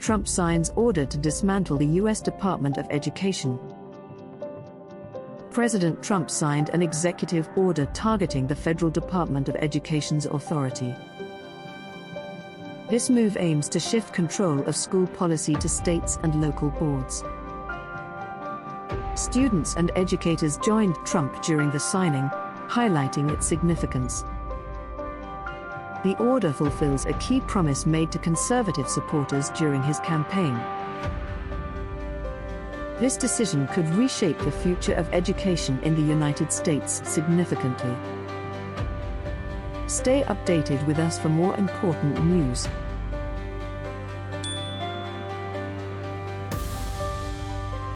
Trump signs order to dismantle the U.S. Department of Education. President Trump signed an executive order targeting the Federal Department of Education's authority. This move aims to shift control of school policy to states and local boards. Students and educators joined Trump during the signing, highlighting its significance. The order fulfills a key promise made to conservative supporters during his campaign. This decision could reshape the future of education in the United States significantly. Stay updated with us for more important news.